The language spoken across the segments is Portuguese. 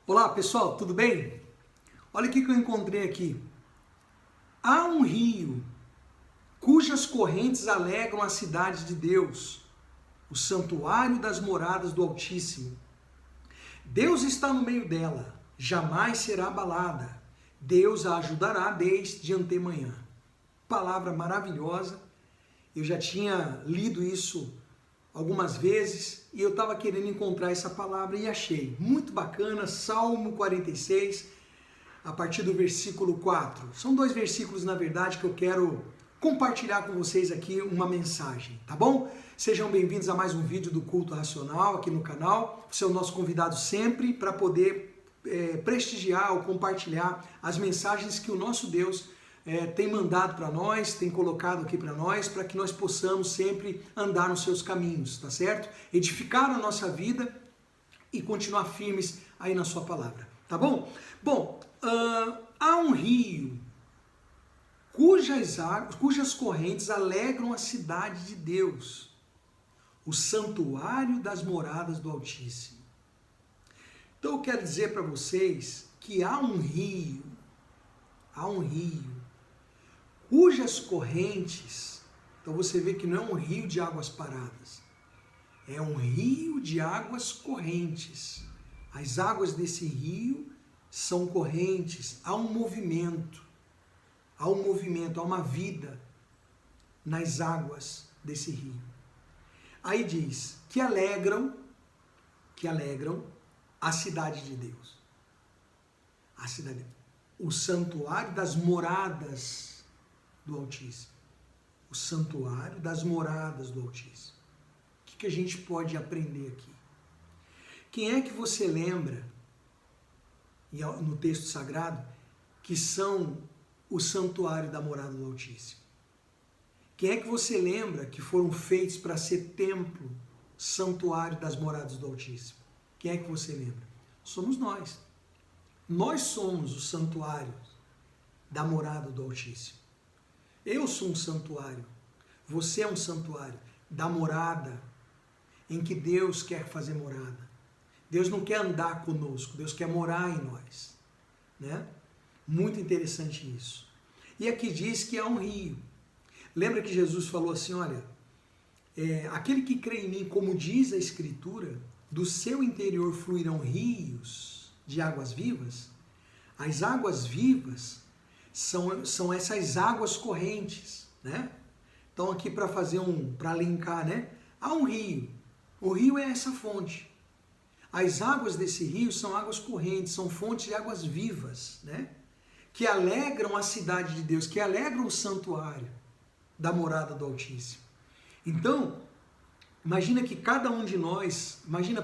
Olá pessoal, tudo bem? Olha o que eu encontrei aqui. Há um rio cujas correntes alegram a cidade de Deus, o santuário das moradas do Altíssimo. Deus está no meio dela, jamais será abalada. Deus a ajudará desde antemanhã. Palavra maravilhosa. Eu já tinha lido isso algumas vezes e eu estava querendo encontrar essa palavra e achei. Muito bacana, Salmo 46, a partir do versículo 4. São dois versículos, na verdade, que eu quero compartilhar com vocês aqui uma mensagem, tá bom? Sejam bem-vindos a mais um vídeo do Culto Racional aqui no canal. Você é o nosso convidado sempre para poder prestigiar ou compartilhar as mensagens que o nosso Deus tem mandado para nós, tem colocado aqui para nós, para que nós possamos sempre andar nos seus caminhos, tá certo? Edificar a nossa vida e continuar firmes aí na sua palavra, tá bom? Bom, há um rio cujas correntes alegram a cidade de Deus, o santuário das moradas do Altíssimo. Então eu quero dizer para vocês que há um rio cujas correntes, então você vê que não é um rio de águas paradas, é um rio de águas correntes. As águas desse rio são correntes, há um movimento, há uma vida nas águas desse rio. Aí diz que alegram a cidade de Deus. O santuário das moradas do Altíssimo. O santuário das moradas do Altíssimo. O que a gente pode aprender aqui? Quem é que você lembra, no texto sagrado, que são o santuário da morada do Altíssimo? Quem é que você lembra que foram feitos para ser templo, santuário das moradas do Altíssimo? Quem é que você lembra? Somos nós. Nós somos o santuário da morada do Altíssimo. Eu sou um santuário, você é um santuário da morada em que Deus quer fazer morada. Deus não quer andar conosco, Deus quer morar em nós, né? Muito interessante isso. E aqui diz que há um rio. Lembra que Jesus falou assim, olha, aquele que crê em mim, como diz a Escritura, do seu interior fluirão rios de águas vivas. As águas vivas são essas águas correntes, né? Então aqui para linkar, né? Há um rio. O rio é essa fonte. As águas desse rio são águas correntes, são fontes de águas vivas, né? Que alegram a cidade de Deus, que alegram o santuário da morada do Altíssimo. Então, imagina que cada um de nós,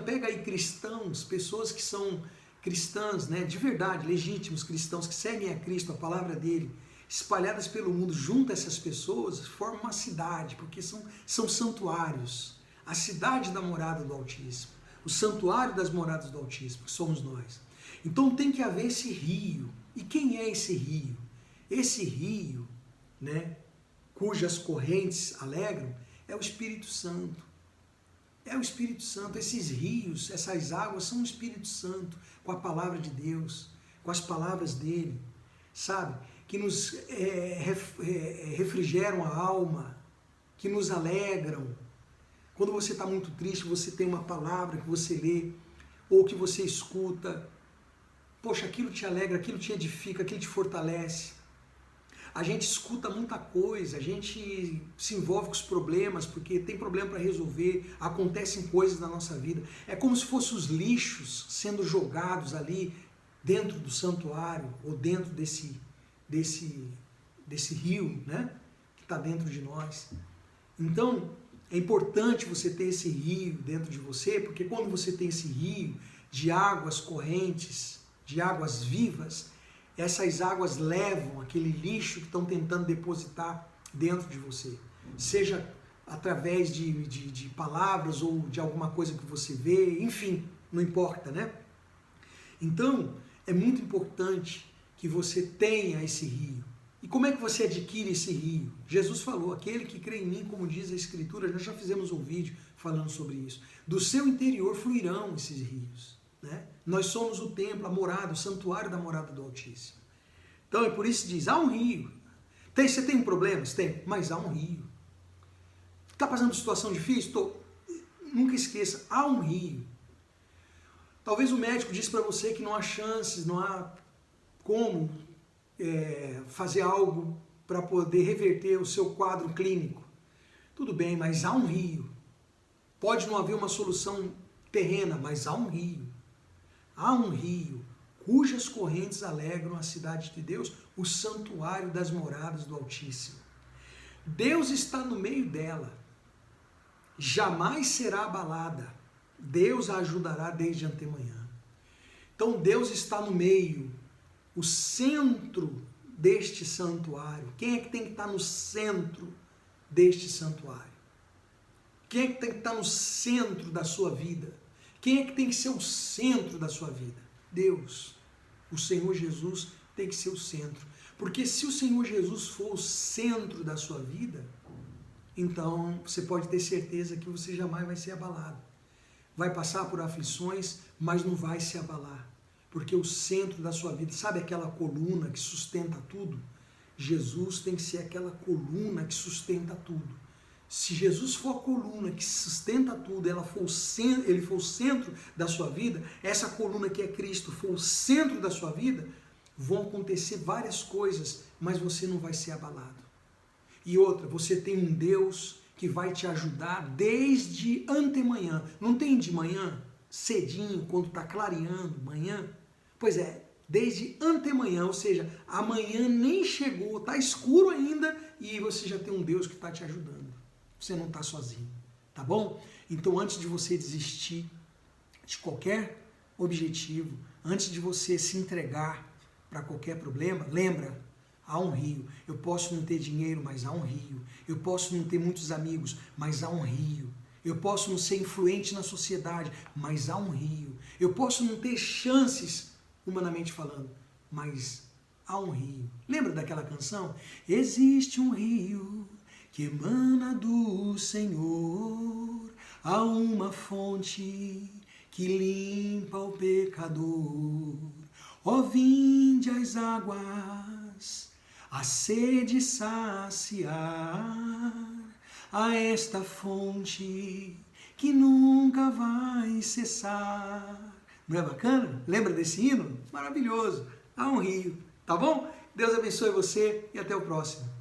pega aí cristãos, pessoas que são cristãs, né, de verdade, legítimos cristãos que seguem a Cristo, a palavra dele, espalhadas pelo mundo, junto a essas pessoas, formam uma cidade, porque são santuários. A cidade da morada do Altíssimo, o santuário das moradas do Altíssimo, que somos nós. Então tem que haver esse rio. E quem é esse rio? Esse rio, né, cujas correntes alegram, é o Espírito Santo. É o Espírito Santo, esses rios, essas águas são o Espírito Santo, com a palavra de Deus, com as palavras dele, sabe? Que nos refrigeram a alma, que nos alegram. Quando você está muito triste, você tem uma palavra que você lê, ou que você escuta. Poxa, aquilo te alegra, aquilo te edifica, aquilo te fortalece. A gente escuta muita coisa, a gente se envolve com os problemas, porque tem problema para resolver, acontecem coisas na nossa vida. É como se fossem os lixos sendo jogados ali dentro do santuário, ou dentro desse rio, né, que está dentro de nós. Então, é importante você ter esse rio dentro de você, porque quando você tem esse rio de águas correntes, de águas vivas, essas águas levam aquele lixo que estão tentando depositar dentro de você. Seja através de palavras ou de alguma coisa que você vê, enfim, não importa, né? Então, é muito importante que você tenha esse rio. E como é que você adquire esse rio? Jesus falou, aquele que crê em mim, como diz a Escritura, nós já fizemos um vídeo falando sobre isso. Do seu interior fluirão esses rios, né? Nós somos o templo, a morada, o santuário da morada do Altíssimo. Então é por isso que diz, há um rio. Você tem problemas? Tem, mas há um rio. Está passando por situação difícil? Nunca esqueça, há um rio. Talvez o médico disse para você que não há chances, não há como fazer algo para poder reverter o seu quadro clínico. Tudo bem, mas há um rio. Pode não haver uma solução terrena, mas há um rio. Há um rio cujas correntes alegram a cidade de Deus, o santuário das moradas do Altíssimo. Deus está no meio dela. Jamais será abalada. Deus a ajudará desde antemanhã. Então Deus está no meio, o centro deste santuário. Quem é que tem que estar no centro deste santuário? Quem é que tem que estar no centro da sua vida? Quem é que tem que ser o centro da sua vida? Deus. O Senhor Jesus tem que ser o centro. Porque se o Senhor Jesus for o centro da sua vida, então você pode ter certeza que você jamais vai ser abalado. Vai passar por aflições, mas não vai se abalar. Porque o centro da sua vida, sabe aquela coluna que sustenta tudo? Jesus tem que ser aquela coluna que sustenta tudo. Se Jesus for a coluna que sustenta tudo, ele for o centro da sua vida, essa coluna que é Cristo for o centro da sua vida, vão acontecer várias coisas, mas você não vai ser abalado. E outra, você tem um Deus que vai te ajudar desde antemanhã. Não tem de manhã, cedinho, quando está clareando, manhã? Pois é, desde antemanhã, ou seja, amanhã nem chegou, está escuro ainda e você já tem um Deus que está te ajudando. Você não está sozinho, tá bom? Então, antes de você desistir de qualquer objetivo, antes de você se entregar para qualquer problema, lembra, há um rio. Eu posso não ter dinheiro, mas há um rio. Eu posso não ter muitos amigos, mas há um rio. Eu posso não ser influente na sociedade, mas há um rio. Eu posso não ter chances, humanamente falando, mas há um rio. Lembra daquela canção? Existe um rio que emana do Senhor, há uma fonte que limpa o pecador. Ó, vinde as águas, a sede saciar, a esta fonte que nunca vai cessar. Não é bacana? Lembra desse hino? Maravilhoso. Há um rio, tá bom? Deus abençoe você e até o próximo.